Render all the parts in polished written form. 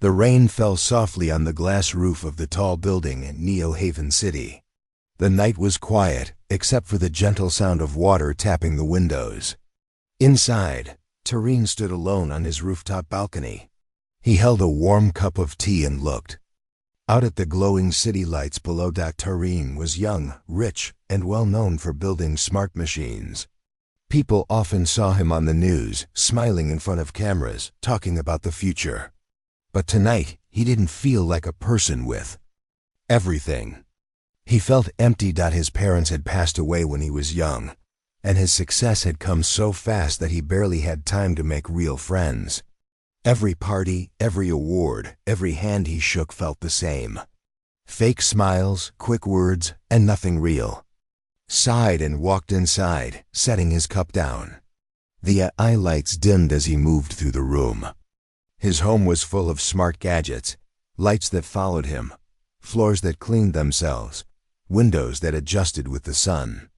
The rain fell softly on the glass roof of the tall building in Neo Haven City. The night was quiet, except for the gentle sound of water tapping the windows. Inside, Tareen stood alone on his rooftop balcony. He held a warm cup of tea and looked out at the glowing city lights below. Tareen was young, rich, and well known for building smart machines. People often saw him on the news, smiling in front of cameras, talking about the future. But tonight, he didn't feel like a person with everything. He felt empty. His parents had passed away when he was young, and his success had come so fast that he barely had time to make real friends. Every party, every award, every hand he shook felt the same. Fake smiles, quick words, and nothing real. Sighed and walked inside, setting his cup down. The eye lights dimmed as he moved through the room. His home was full of smart gadgets, lights that followed him, floors that cleaned themselves, windows that adjusted with the sun.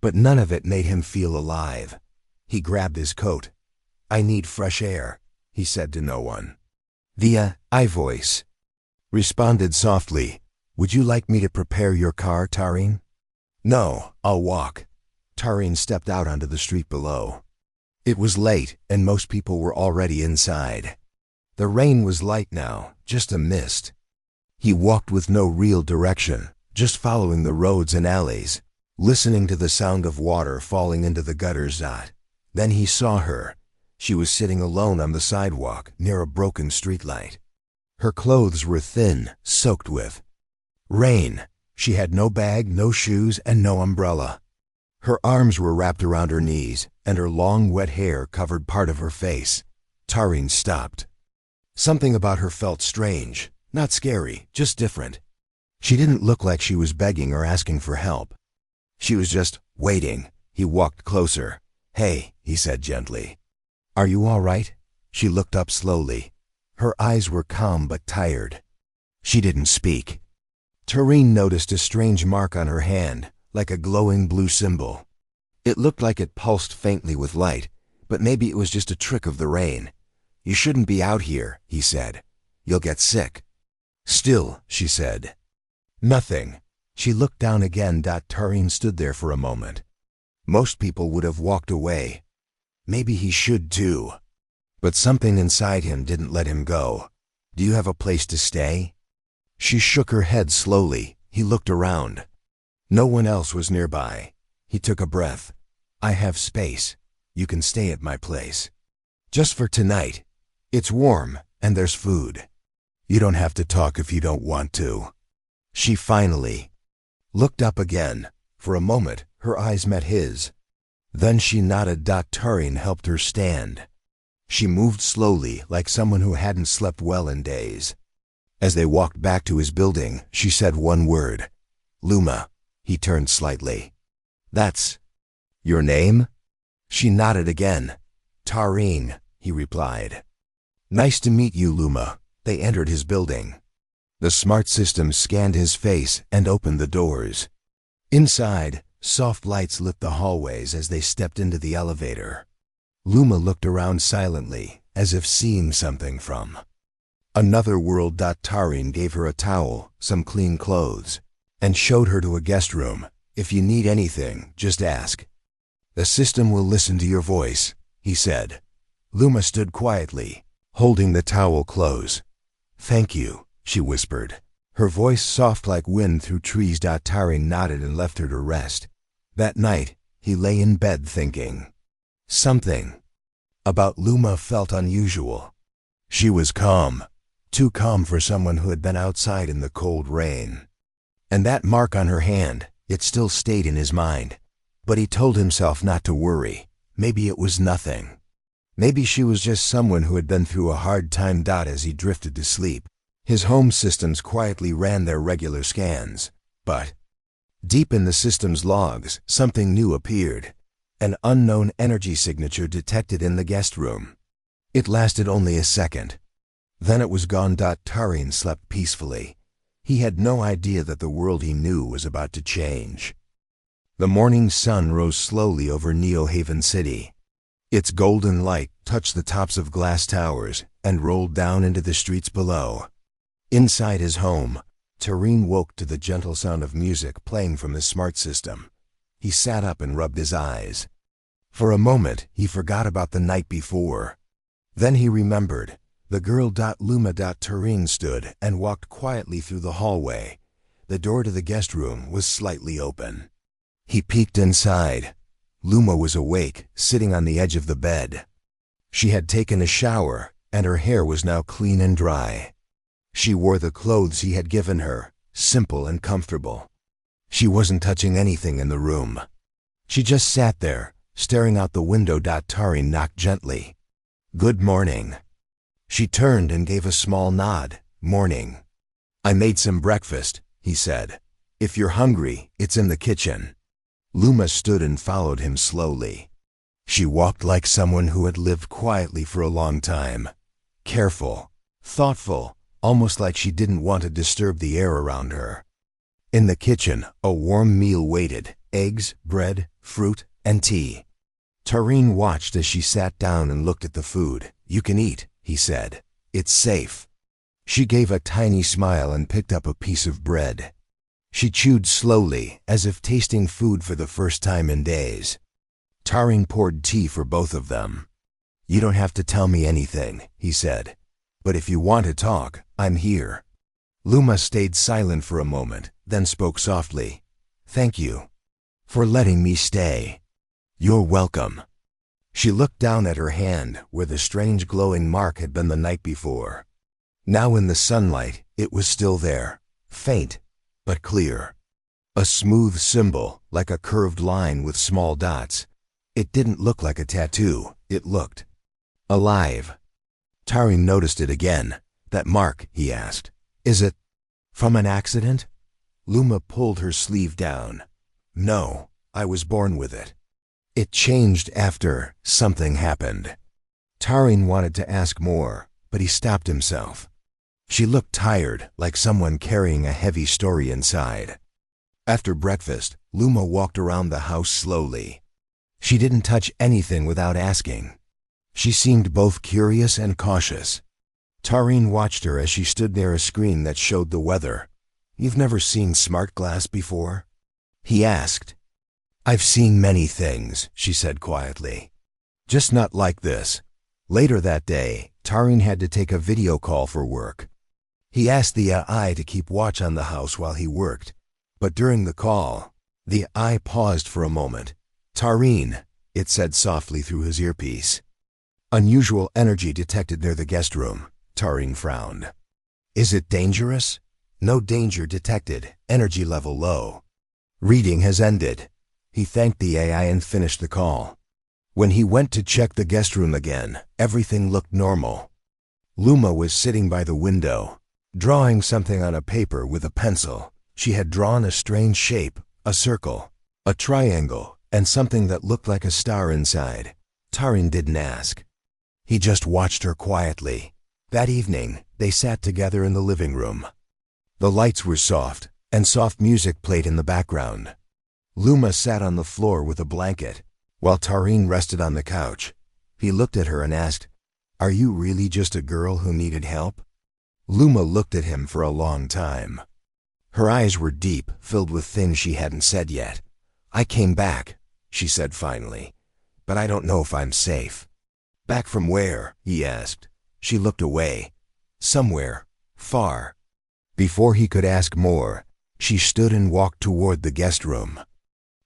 But none of it made him feel alive. He grabbed his coat. "I need fresh air," he said to no one. The I voice responded softly, "Would you like me to prepare your car, Tareen?" "No, I'll walk." Tareen stepped out onto the street below. It was late, and most people were already inside. The rain was light now, just a mist. He walked with no real direction, just following the roads and alleys, listening to the sound of water falling into the gutters. Then he saw her. She was sitting alone on the sidewalk near a broken streetlight. Her clothes were thin, soaked with rain. She had no bag, no shoes, and no umbrella. Her arms were wrapped around her knees, and her long, wet hair covered part of her face. Tareen stopped. Something about her felt strange, not scary, just different. She didn't look like she was begging or asking for help. She was just waiting. He walked closer. "Hey," he said gently. "Are you all right?" She looked up slowly. Her eyes were calm but tired. She didn't speak. Tareen noticed a strange mark on her hand, like a glowing blue symbol. It looked like it pulsed faintly with light, but maybe it was just a trick of the rain. "You shouldn't be out here," he said. "You'll get sick." "Still," she said. Nothing. She looked down again. Tareen stood there for a moment. Most people would have walked away. Maybe he should too. But something inside him didn't let him go. "Do you have a place to stay?" She shook her head slowly. He looked around. No one else was nearby. He took a breath. "I have space. You can stay at my place. Just for tonight. It's warm, and there's food. You don't have to talk if you don't want to." She finally looked up again. For a moment, her eyes met his. Then she nodded. Tareen helped her stand. She moved slowly, like someone who hadn't slept well in days. As they walked back to his building, she said one word. "Luma." He turned slightly. "That's your name?" She nodded again. "Tareen," he replied. "Nice to meet you, Luma." They entered his building. The smart system scanned his face and opened the doors. Inside, soft lights lit the hallways as they stepped into the elevator. Luma looked around silently, as if seeing something from another world. Tareen gave her a towel, some clean clothes, and showed her to a guest room. "If you need anything, just ask. The system will listen to your voice," he said. Luma stood quietly, holding the towel close. "Thank you," she whispered, her voice soft like wind through trees. Tareen nodded and left her to rest. That night, he lay in bed thinking. Something about Luma felt unusual. She was calm, too calm for someone who had been outside in the cold rain. And that mark on her hand, it still stayed in his mind. But he told himself not to worry. Maybe it was nothing. Maybe she was just someone who had been through a hard time. As he drifted to sleep, his home systems quietly ran their regular scans. But deep in the system's logs, something new appeared. An unknown energy signature detected in the guest room. It lasted only a second. Then it was gone. Tareen slept peacefully. He had no idea that the world he knew was about to change. The morning sun rose slowly over Neo Haven City. Its golden light touched the tops of glass towers and rolled down into the streets below. Inside his home, Tareen woke to the gentle sound of music playing from his smart system. He sat up and rubbed his eyes. For a moment, he forgot about the night before. Then he remembered. The girl Luma Tareen stood and walked quietly through the hallway. The door to the guest room was slightly open. He peeked inside. Luma was awake, sitting on the edge of the bed. She had taken a shower, and her hair was now clean and dry. She wore the clothes he had given her, simple and comfortable. She wasn't touching anything in the room. She just sat there, staring out the window. Tareen knocked gently. "Good morning." She turned and gave a small nod. "Morning. I made some breakfast," he said. "If you're hungry, it's in the kitchen." Luma stood and followed him slowly. She walked like someone who had lived quietly for a long time. Careful, thoughtful, almost like she didn't want to disturb the air around her. In the kitchen, a warm meal waited: eggs, bread, fruit, and tea. Tareen watched as she sat down and looked at the food. "You can eat," he said. "It's safe." She gave a tiny smile and picked up a piece of bread. She chewed slowly, as if tasting food for the first time in days. Tareen poured tea for both of them. "You don't have to tell me anything," he said. "But if you want to talk, I'm here." Luma stayed silent for a moment, then spoke softly. "Thank you for letting me stay." "You're welcome." She looked down at her hand, where the strange glowing mark had been the night before. Now in the sunlight, it was still there, faint but clear. A smooth symbol, like a curved line with small dots. It didn't look like a tattoo. It looked alive. Tareen noticed it again. "That mark," he asked, "is it from an accident?" Luma pulled her sleeve down. "No, I was born with it. It changed after something happened." Tareen wanted to ask more, but he stopped himself. She looked tired, like someone carrying a heavy story inside. After breakfast, Luma walked around the house slowly. She didn't touch anything without asking. She seemed both curious and cautious. Tareen watched her as she stood near a screen that showed the weather. "You've never seen smart glass before?" he asked. "I've seen many things," she said quietly. "Just not like this." Later that day, Tareen had to take a video call for work. He asked the AI to keep watch on the house while he worked. But during the call, the AI paused for a moment. "Tareen," it said softly through his earpiece. Unusual energy detected near the guest room. Tareen frowned. "Is it dangerous?" "No danger detected. Energy level low. Reading has ended." He thanked the AI and finished the call. When he went to check the guest room again, everything looked normal. Luma was sitting by the window, drawing something on a paper with a pencil. She had drawn a strange shape, a circle, a triangle, and something that looked like a star inside. Tareen didn't ask. He just watched her quietly. That evening, they sat together in the living room. The lights were soft, and soft music played in the background. Luma sat on the floor with a blanket, while Tareen rested on the couch. He looked at her and asked, "Are you really just a girl who needed help?" Luma looked at him for a long time. Her eyes were deep, filled with things she hadn't said yet. "I came back," she said finally, "but I don't know if I'm safe." "Back from where?" he asked. She looked away. "Somewhere, far." Before he could ask more, she stood and walked toward the guest room.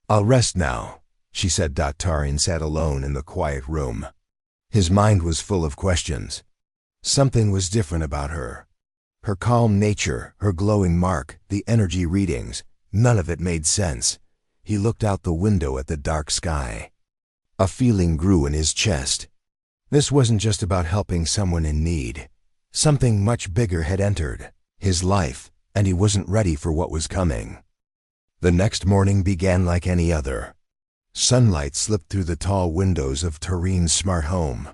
"I'll rest now," she said. Tareen sat alone in the quiet room. His mind was full of questions. Something was different about her. Her calm nature, her glowing mark, the energy readings, none of it made sense. He looked out the window at the dark sky. A feeling grew in his chest. This wasn't just about helping someone in need. Something much bigger had entered his life, and he wasn't ready for what was coming. The next morning began like any other. Sunlight slipped through the tall windows of Tareen's smart home.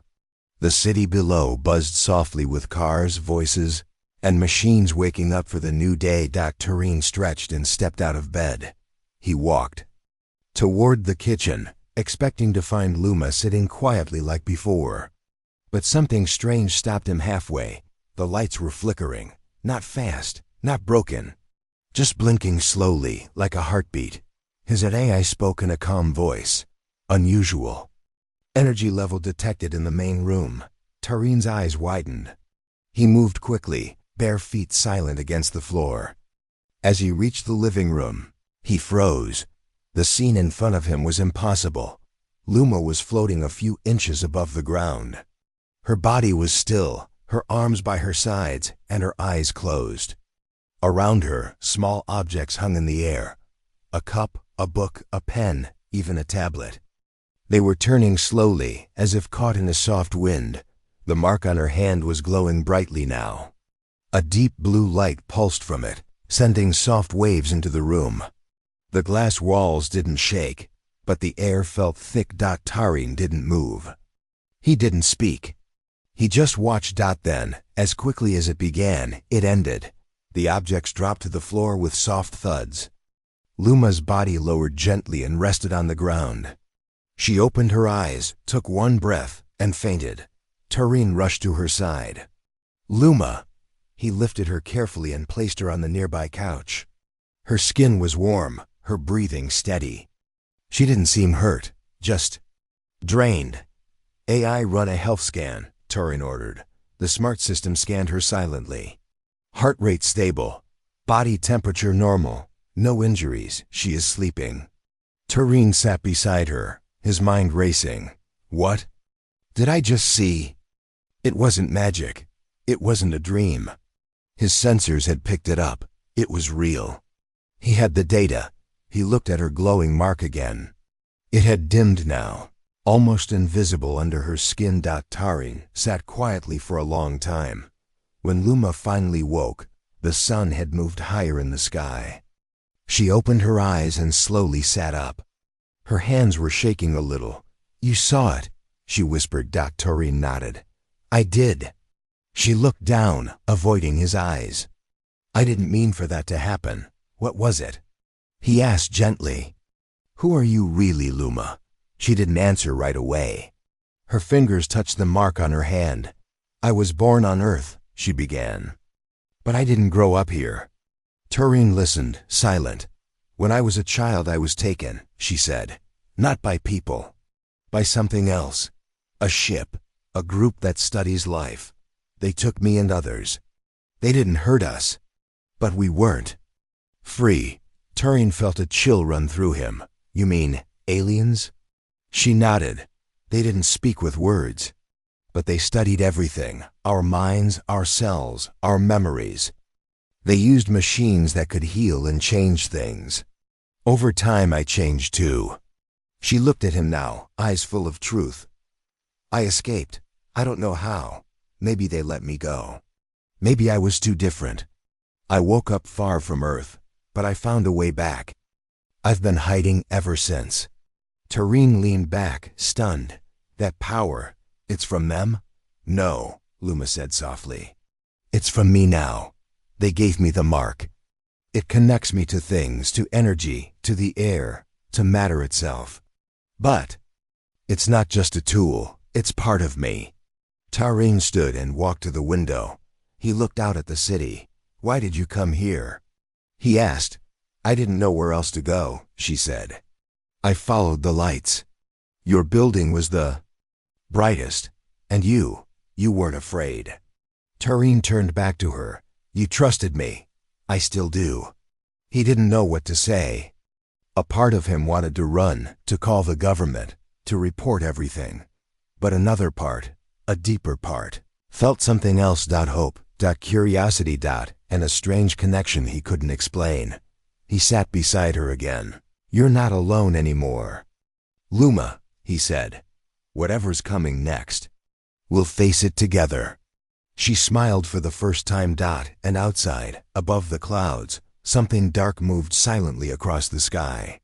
The city below buzzed softly with cars, voices, and machines waking up for the new day. Tareen stretched and stepped out of bed. He walked toward the kitchen, expecting to find Luma sitting quietly like before. But something strange stopped him halfway. The lights were flickering, not fast, not broken, just blinking slowly like a heartbeat. His AI spoke in a calm voice. Unusual. Energy level detected in the main room. Tarin's eyes widened. He moved quickly, bare feet silent against the floor. As he reached the living room, he froze. The scene in front of him was impossible. Luma was floating a few inches above the ground. Her body was still, her arms by her sides, and her eyes closed. Around her, small objects hung in the air. A cup, a book, a pen, even a tablet. They were turning slowly, as if caught in a soft wind. The mark on her hand was glowing brightly now. A deep blue light pulsed from it, sending soft waves into the room. The glass walls didn't shake, but the air felt thick. Tarin didn't move. He didn't speak. He just watched. Then, as quickly as it began, it ended. The objects dropped to the floor with soft thuds. Luma's body lowered gently and rested on the ground. She opened her eyes, took one breath, and fainted. Tarin rushed to her side. Luma! He lifted her carefully and placed her on the nearby couch. Her skin was warm, her breathing steady. She didn't seem hurt, just drained. AI, run a health scan, Tarin ordered. The smart system scanned her silently. Heart rate stable. Body temperature normal. No injuries. She is sleeping. Tarin sat beside her, his mind racing. What did I just see? It wasn't magic. It wasn't a dream. His sensors had picked it up. It was real. He had the data. He looked at her glowing mark again. It had dimmed now, almost invisible under her skin. Tarin sat quietly for a long time. When Luma finally woke, the sun had moved higher in the sky. She opened her eyes and slowly sat up. Her hands were shaking a little. You saw it, she whispered. Tarin nodded. I did. She looked down, avoiding his eyes. I didn't mean for that to happen. What was it? He asked gently. Who are you really, Luma? She didn't answer right away. Her fingers touched the mark on her hand. I was born on Earth, she began. But I didn't grow up here. Tarin listened, silent. When I was a child I was taken, she said. Not by people. By something else. A ship. A group that studies life. They took me and others. They didn't hurt us. But we weren't free. Tarin felt a chill run through him. You mean aliens? She nodded. They didn't speak with words. But they studied everything. Our minds, our cells, our memories. They used machines that could heal and change things. Over time I changed too. She looked at him now, eyes full of truth. I escaped. I don't know how. Maybe they let me go. Maybe I was too different. I woke up far from Earth, but I found a way back. I've been hiding ever since. Tarin leaned back, stunned. That power, it's from them? No, Luma said softly. It's from me now. They gave me the mark. It connects me to things, to energy, to the air, to matter itself. But it's not just a tool, it's part of me. Tarin stood and walked to the window. He looked out at the city. Why did you come here? He asked. I didn't know where else to go, she said. I followed the lights. Your building was the brightest, and you weren't afraid. Tarin turned back to her. You trusted me. I still do. He didn't know what to say. A part of him wanted to run, to call the government, to report everything. But another part, a deeper part, felt something else. Hope, curiosity, and a strange connection he couldn't explain. He sat beside her again. You're not alone anymore. Luma, he said. Whatever's coming next, we'll face it together. She smiled for the first time. And outside, above the clouds, something dark moved silently across the sky.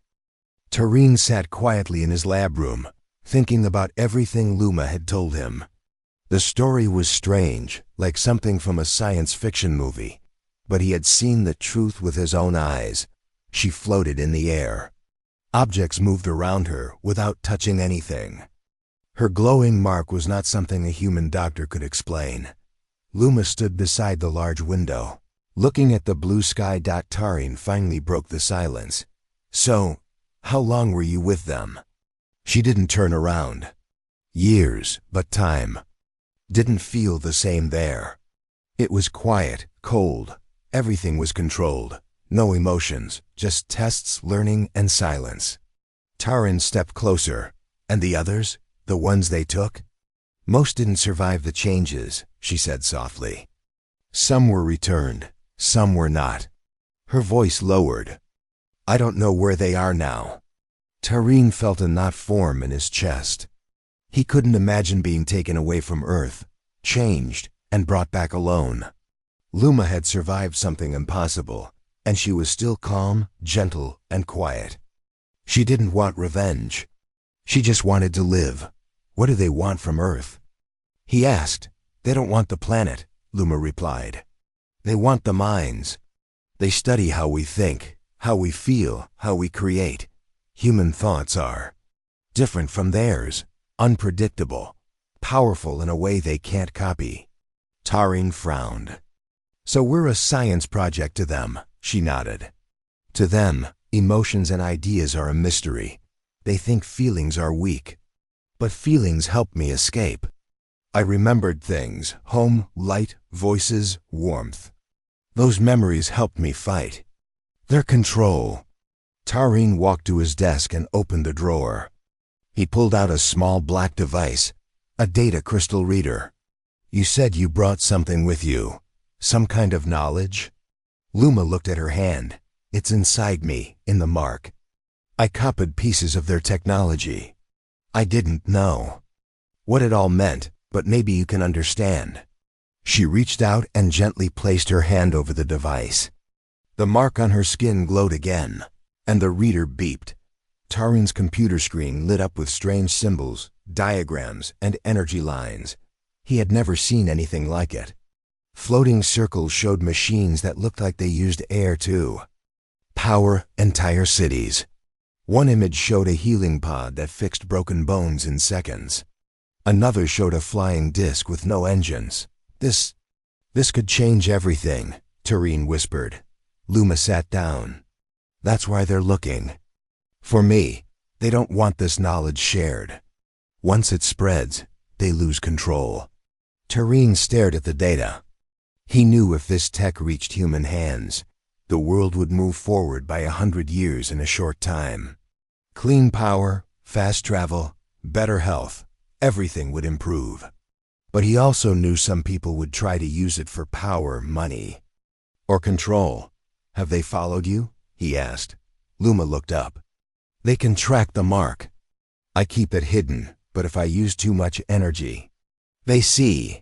Tarin sat quietly in his lab room, thinking about everything Luma had told him. The story was strange, like something from a science fiction movie, but he had seen the truth with his own eyes. She floated in the air. Objects moved around her without touching anything. Her glowing mark was not something a human doctor could explain. Luma stood beside the large window, looking at the blue sky. Taryn finally broke the silence. "So, how long were you with them?" She didn't turn around. Years, but time didn't feel the same there. It was quiet, cold. Everything was controlled. No emotions, just tests, learning, and silence. Taryn stepped closer. "And the others? The ones they took?" "Most didn't survive the changes," she said softly. "Some were returned, some were not." Her voice lowered. "I don't know where they are now." Taryn felt a knot form in his chest. He couldn't imagine being taken away from Earth, changed, and brought back alone. Luma had survived something impossible, and she was still calm, gentle, and quiet. She didn't want revenge. She just wanted to live. "What do they want from Earth?" he asked. "They don't want the planet," Luma replied. "They want the minds. They study how we think, how we feel, how we create. Human thoughts are different from theirs, unpredictable, powerful in a way they can't copy." Taryn frowned. "So we're a science project to them," she nodded. "To them, emotions and ideas are a mystery. They think feelings are weak. But feelings help me escape. I remembered things, home, light, voices, warmth. Those memories helped me fight. They're control." Taryn walked to his desk and opened a drawer. He pulled out a small black device, a data crystal reader. "You said you brought something with you. Some kind of knowledge?" Luma looked at her hand. "It's inside me, in the mark. I copied pieces of their technology. I didn't know what it all meant, but maybe you can understand." She reached out and gently placed her hand over the device. The mark on her skin glowed again, and the reader beeped. Taryn's computer screen lit up with strange symbols, diagrams, and energy lines. He had never seen anything like it. Floating circles showed machines that looked like they used air too. Power entire cities. One image showed a healing pod that fixed broken bones in seconds. Another showed a flying disc with no engines. This could change everything," Taryn whispered. Luma sat down. "That's why they're looking. For me, they don't want this knowledge shared. Once it spreads, they lose control." Taryn stared at the data. He knew if this tech reached human hands, the world would move forward by 100 years in a short time. Clean power, fast travel, better health, everything would improve. But he also knew some people would try to use it for power, money, or control. "Have they followed you?" he asked. Luma looked up. "They can track the mark. I keep it hidden, but if I use too much energy, they see."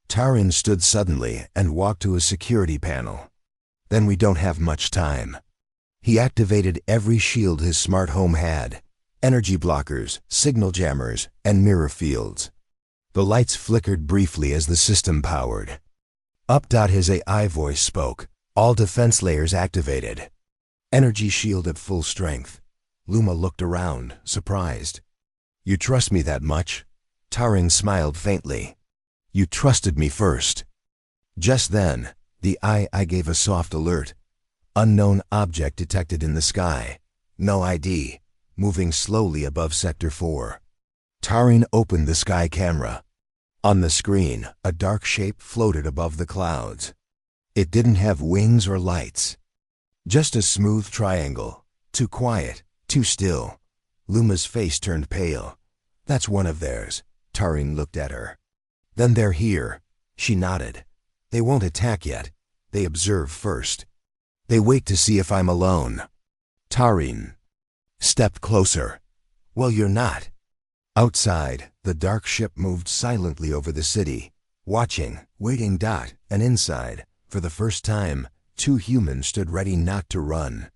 Taryn stood suddenly and walked to a security panel. "Then we don't have much time." He activated every shield his smart home had: energy blockers, signal jammers, and mirror fields. The lights flickered briefly as the system powered. Up. His AI voice spoke. "All defense layers activated. Energy shield at full strength." Luma looked around, surprised. "You trust me that much?" Taryn smiled faintly. "You trusted me first." Just then, the AI gave a soft alert. Unknown object detected in the sky. No ID. Moving slowly above Sector 4. Taryn opened the sky camera. On the screen, a dark shape floated above the clouds. It didn't have wings or lights. Just a smooth triangle. Too quiet, too still. Luma's face turned pale. "That's one of theirs." Taryn looked at her. "Then they're here." She nodded. "They won't attack yet. They observe first. They wait to see if I'm alone." Taryn stepped closer. "Well, you're not." Outside, the dark ship moved silently over the city, watching, waiting. And inside, for the first time, two humans stood ready not to run,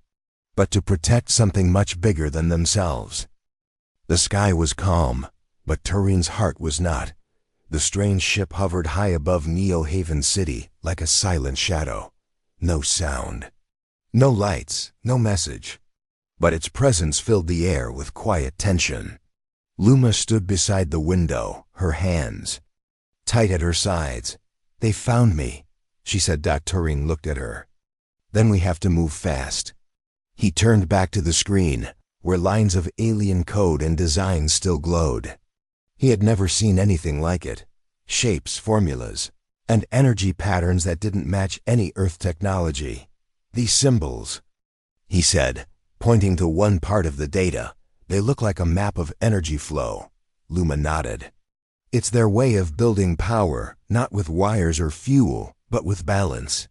but to protect something much bigger than themselves. The sky was calm, but Taryn's heart was not. The strange ship hovered high above Neo Haven City like a silent shadow. No sound. No lights, no message. but its presence filled the air with quiet tension. Luma stood beside the window, her hands tight at her sides. "They found me," she said. Turing looked at her. "Then we have to move fast." He turned back to the screen, where lines of alien code and designs still glowed. He had never seen anything like it. Shapes, formulas, and energy patterns that didn't match any Earth technology. "These symbols," he said, pointing to one part of the data, "they look like a map of energy flow." Luma nodded. "It's their way of building power, not with wires or fuel, but with balance.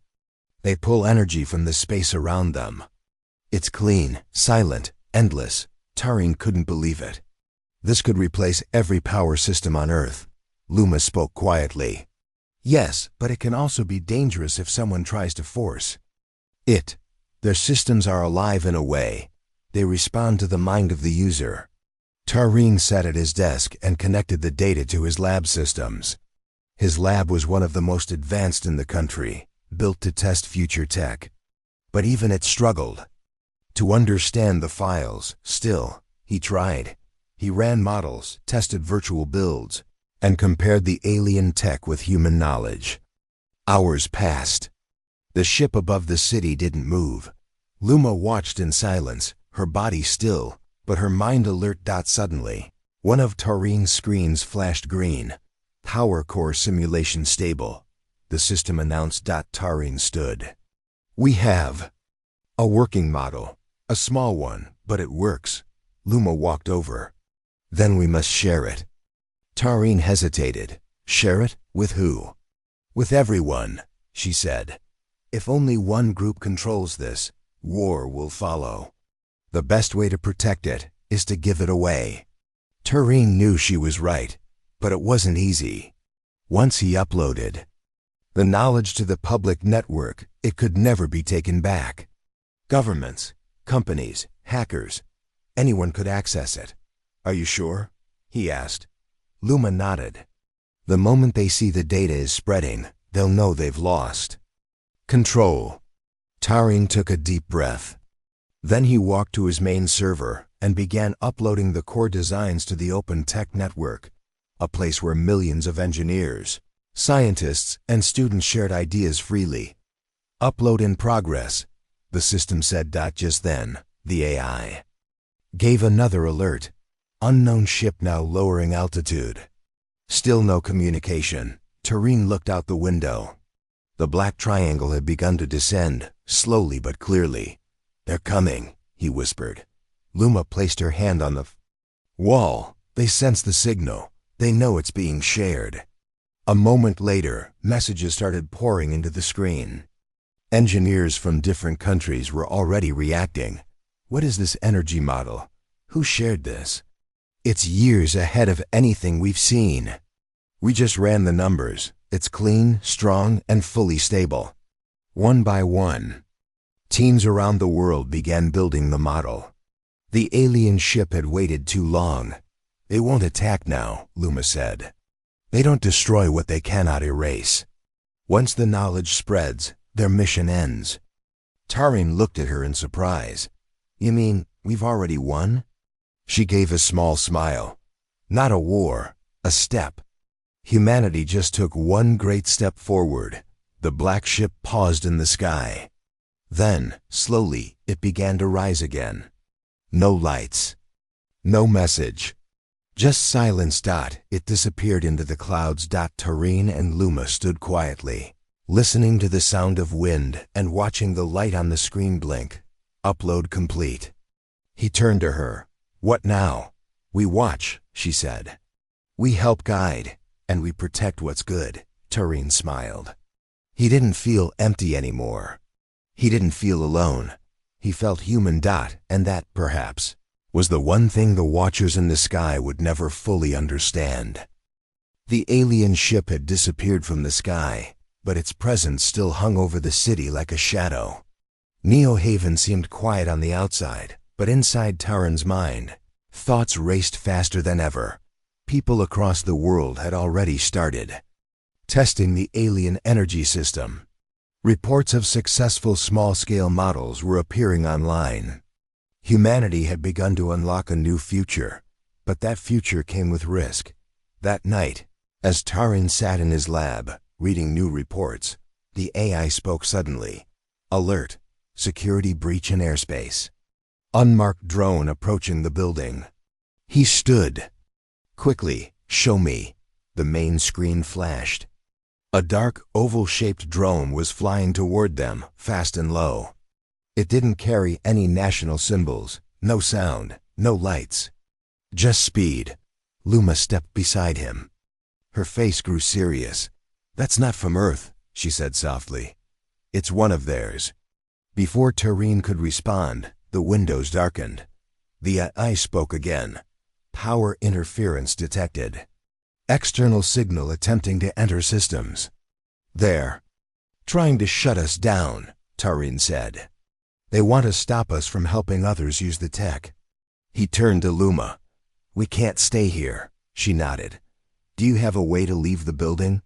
They pull energy from the space around them. It's clean, silent, endless." Turing couldn't believe it. "This could replace every power system on Earth." Luma spoke quietly. "Yes, but it can also be dangerous if someone tries to force it. Their systems are alive in a way. They respond to the mind of the user." Turing sat at his desk and connected the data to his lab systems. His lab was one of the most advanced in the country, built to test future tech. But even it struggled to understand the files. Still, he tried. He ran models, tested virtual builds, and compared the alien tech with human knowledge. Hours passed. The ship above the city didn't move. Luma watched in silence, her body still, but her mind alert. Suddenly, one of Turing's screens flashed green. "Power core simulation stable," the system announced. Turing stood. "We have a working model, a small one, but it works." Luma walked over. "Then we must share it." Turing hesitated. "Share it? With who?" "With everyone," she said. "If only one group controls this, war will follow. The best way to protect it is to give it away." Turing knew she was right, but it wasn't easy. Once he uploaded the knowledge to the public network, it could never be taken back. Governments, companies, hackers, anyone could access it. "Are you sure?" he asked. Luma nodded. "The moment they see the data is spreading, they'll know they've lost control." Turing took a deep breath. Then he walked to his main server and began uploading the core designs to the Open Tech Network, a place where millions of engineers, scientists, and students shared ideas freely. "Upload in progress," the system said. Just then, the AI gave another alert. "Unknown ship now lowering altitude." Still no communication. Turing looked out the window. The black triangle had begun to descend, slowly but clearly. "They're coming," he whispered. Luma placed her hand on the wall. "They sense the signal. They know it's being shared." A moment later, messages started pouring into the screen. Engineers from different countries were already reacting. "What is this energy model? Who shared this? It's years ahead of anything we've seen. We just ran the numbers. It's clean, strong, and fully stable." One by one, teams around the world began building the model. The alien ship had waited too long. "They won't attack now," Luma said. "They don't destroy what they cannot erase. Once the knowledge spreads, their mission ends." Turing looked at her in surprise. "You mean we've already won?" She gave a small smile. "Not a war, a step. Humanity just took one great step forward." The black ship paused in the sky. Then, slowly, it began to rise again. No lights. No message. Just silence. It disappeared into the clouds. Turing and Luma stood quietly, listening to the sound of wind and watching the light on the screen blink. "Upload complete." He turned to her. "What now?" "We watch," she said. "We help guide, and we protect what's good." Turing smiled. He didn't feel empty anymore. He didn't feel alone. He felt human. And that, perhaps, was the one thing the watchers in the sky would never fully understand. The alien ship had disappeared from the sky, but its presence still hung over the city like a shadow. Neo Haven seemed quiet on the outside, but inside Turing's mind, thoughts raced faster than ever. People across the world had already started testing the alien energy system. Reports of successful small-scale models were appearing online. Humanity had begun to unlock a new future, but that future came with risk. That night, as Tarin sat in his lab, reading new reports, the AI spoke suddenly. Alert! Security breach in airspace. Unmarked drone approaching the building. He stood. Quickly, show me. The main screen flashed. A dark, oval-shaped drone was flying toward them, fast and low. It didn't carry any national symbols, no sound, no lights. Just speed. Luma stepped beside him. Her face grew serious. "That's not from Earth," she said softly. "It's one of theirs." Before Tarin could respond, the windows darkened. The AI spoke again. "Power interference detected. External signal attempting to enter systems." "There. Trying to shut us down," Tarin said. "They want to stop us from helping others use the tech." He turned to Luma. "We can't stay here," she nodded. "Do you have a way to leave the building?"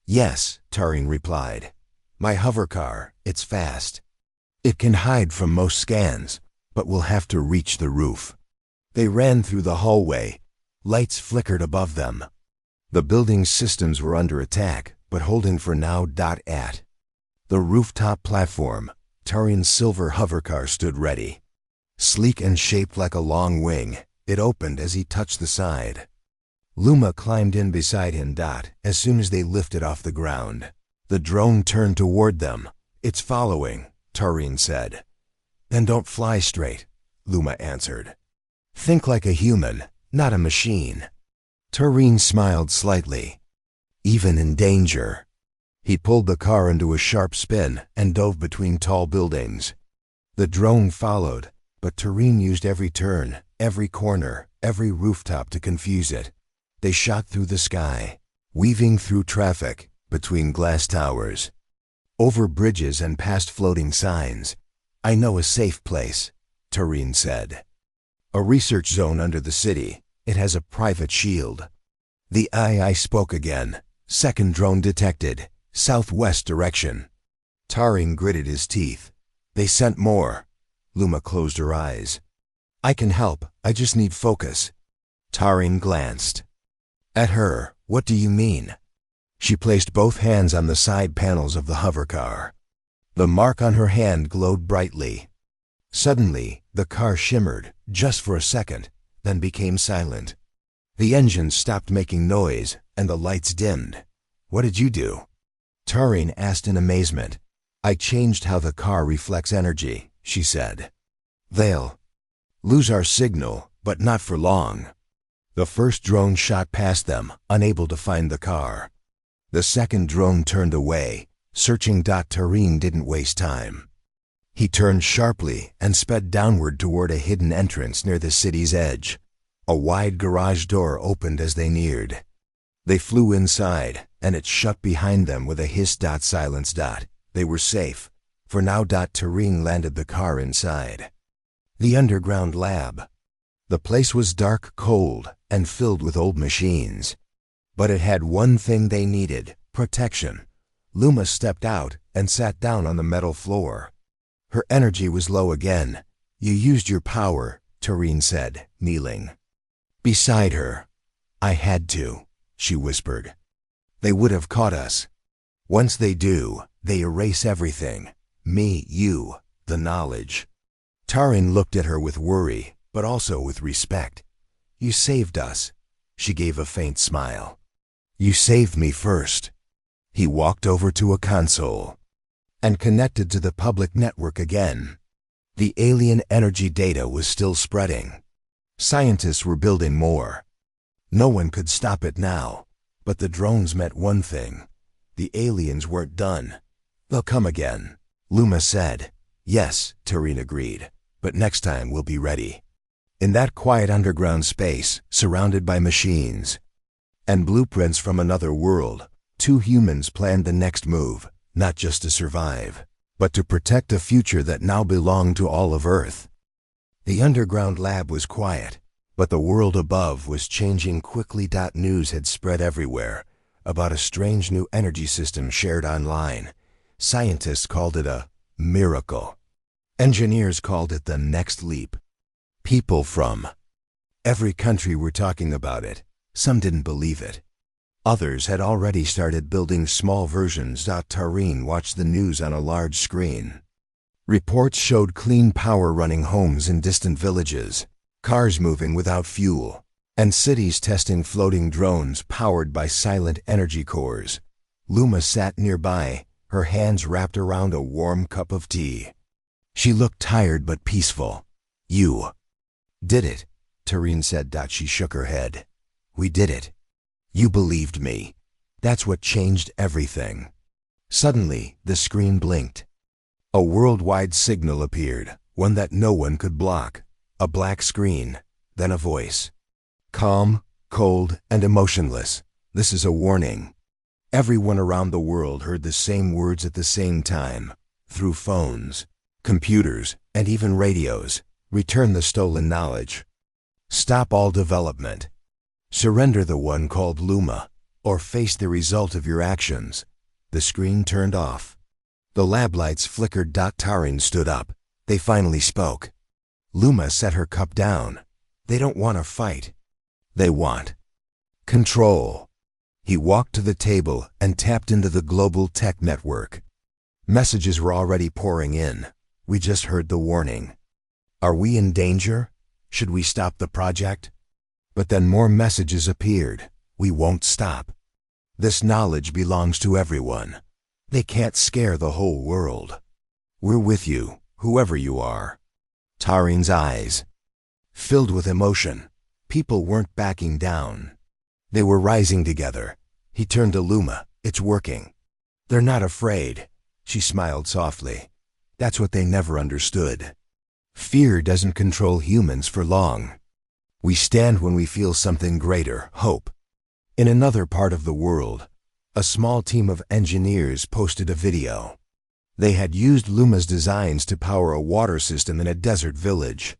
"Yes," Tarin replied. "My hover car, it's fast. It can hide from most scans, but we'll have to reach the roof." They ran through the hallway. Lights flickered above them. The building's systems were under attack, but holding for now. At the rooftop platform, Tarin's silver hovercar stood ready. Sleek and shaped like a long wing, it opened as he touched the side. Luma climbed in beside him. As soon as they lifted off the ground, the drone turned toward them. "It's following," Tarin said. "Then don't fly straight," Luma answered. "Think like a human, not a machine." Tarin smiled slightly. "Even in danger." He pulled the car into a sharp spin and dove between tall buildings. The drone followed, but Tarin used every turn, every corner, every rooftop to confuse it. They shot through the sky, weaving through traffic, between glass towers, over bridges and past floating signs. "I know a safe place," Tarin said. "A research zone under the city. It has a private shield." The AI spoke again. "Second drone detected. Southwest direction." Tarin gritted his teeth. "They sent more." Luma closed her eyes. "I can help. I just need focus." Tarin glanced at her. "What do you mean?" She placed both hands on the side panels of the hovercar. The mark on her hand glowed brightly. Suddenly, the car shimmered, just for a second, then became silent. The engine stopped making noise, and the lights dimmed. "What did you do?" Tarin asked in amazement. "I changed how the car reflects energy," she said. "They'll lose our signal, but not for long." The first drone shot past them, unable to find the car. The second drone turned away, searching. Tarin didn't waste time. He turned sharply and sped downward toward a hidden entrance near the city's edge. A wide garage door opened as they neared. They flew inside, and it shut behind them with a hiss. Silence. They were safe. For now. Tarin landed the car inside the underground lab. The place was dark, cold, and filled with old machines. But it had one thing they needed: protection. Luma stepped out and sat down on the metal floor. Her energy was low again. "You used your power," Tarin said, kneeling beside her. "I had to," she whispered. "They would have caught us. Once they do, they erase everything. Me, you, the knowledge." Tarin looked at her with worry, but also with respect. "You saved us." She gave a faint smile. "You saved me first." He walked over to a console and connected to the public network again. The alien energy data was still spreading. Scientists were building more. No one could stop it now, but the drones meant one thing: the aliens weren't done. "They'll come again," Luma said. "Yes," Tarin agreed, "but next time we'll be ready." In that quiet underground space, surrounded by machines and blueprints from another world, two humans planned the next move, not just to survive, but to protect a future that now belonged to all of Earth. The underground lab was quiet, but the world above was changing quickly. News had spread everywhere about a strange new energy system shared online. Scientists called it a miracle. Engineers called it the next leap. People from every country were talking about it. Some didn't believe it. Others had already started building small versions. Tareen watched the news on a large screen. Reports showed clean power running homes in distant villages, cars moving without fuel, and cities testing floating drones powered by silent energy cores. Luma sat nearby, her hands wrapped around a warm cup of tea. She looked tired but peaceful. "You did it," Tareen said. She shook her head. "We did it. You believed me. That's what changed everything." Suddenly, the screen blinked. A worldwide signal appeared, one that no one could block. A black screen, then a voice. "Calm, cold, and emotionless. This is a warning." Everyone around the world heard the same words at the same time, through phones, computers, and even radios. Return the stolen knowledge. Stop all development. Surrender the one called Luma, or face the result of your actions. The screen turned off. The lab lights flickered. Tareen stood up. They finally spoke. Luma set her cup down. "They don't want to fight. They want control." He walked to the table and tapped into the global tech network. Messages were already pouring in. "We just heard the warning. Are we in danger? Should we stop the project?" But then more messages appeared. "We won't stop. This knowledge belongs to everyone. They can't scare the whole world. We're with you, whoever you are." Tareen's eyes filled with emotion. People weren't backing down. They were rising together. He turned to Luma. "It's working. They're not afraid." She smiled softly. "That's what they never understood. Fear doesn't control humans for long. We stand when we feel something greater, hope." In another part of the world, a small team of engineers posted a video. They had used Luma's designs to power a water system in a desert village.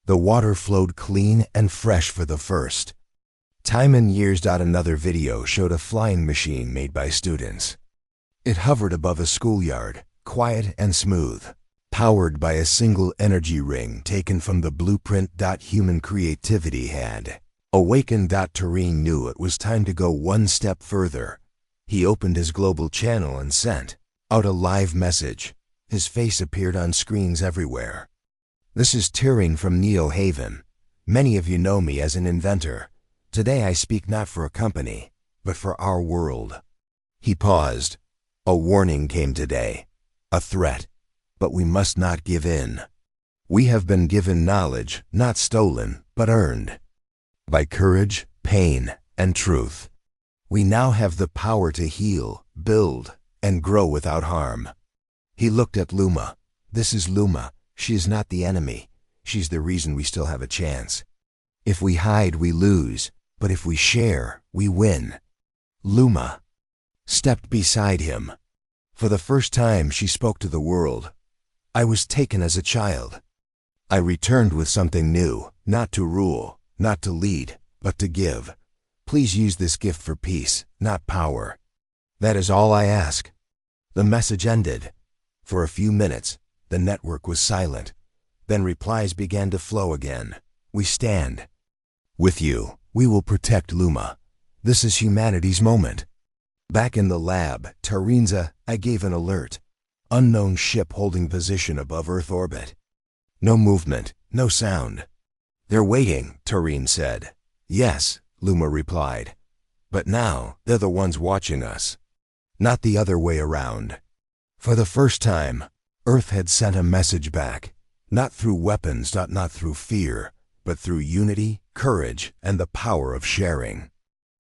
The water flowed clean and fresh for the first time in years. Another video showed a flying machine made by students. It hovered above a schoolyard, quiet and smooth, powered by a single energy ring taken from the blueprint. Human creativity had awakened. Tareen knew it was time to go one step further. He opened his global channel and sent out a live message. His face appeared on screens everywhere. "This is Tareen from Neo Haven. Many of you know me as an inventor. Today I speak not for a company, but for our world." He paused. "A warning came today, a threat, but we must not give in. We have been given knowledge, not stolen, but earned, by courage, pain, and truth. We now have the power to heal, build, and grow without harm." He looked at Luma. "This is Luma. She is not the enemy. She's the reason we still have a chance. If we hide, we lose, but if we share, we win." Luma stepped beside him. For the first time, she spoke to the world. "I was taken as a child. I returned with something new, not to rule, not to lead, but to give. Please use this gift for peace, not power. That is all I ask." The message ended. For a few minutes, the network was silent. Then replies began to flow again. "We stand with you. We will protect Luma. This is humanity's moment." Back in the lab, I gave an alert. Unknown ship holding position above Earth orbit. No movement, no sound. "They're waiting," Tareen said. "Yes," Luma replied. "But now, they're the ones watching us, not the other way around." For the first time, Earth had sent a message back, not through weapons, not through fear, but through unity, courage, and the power of sharing.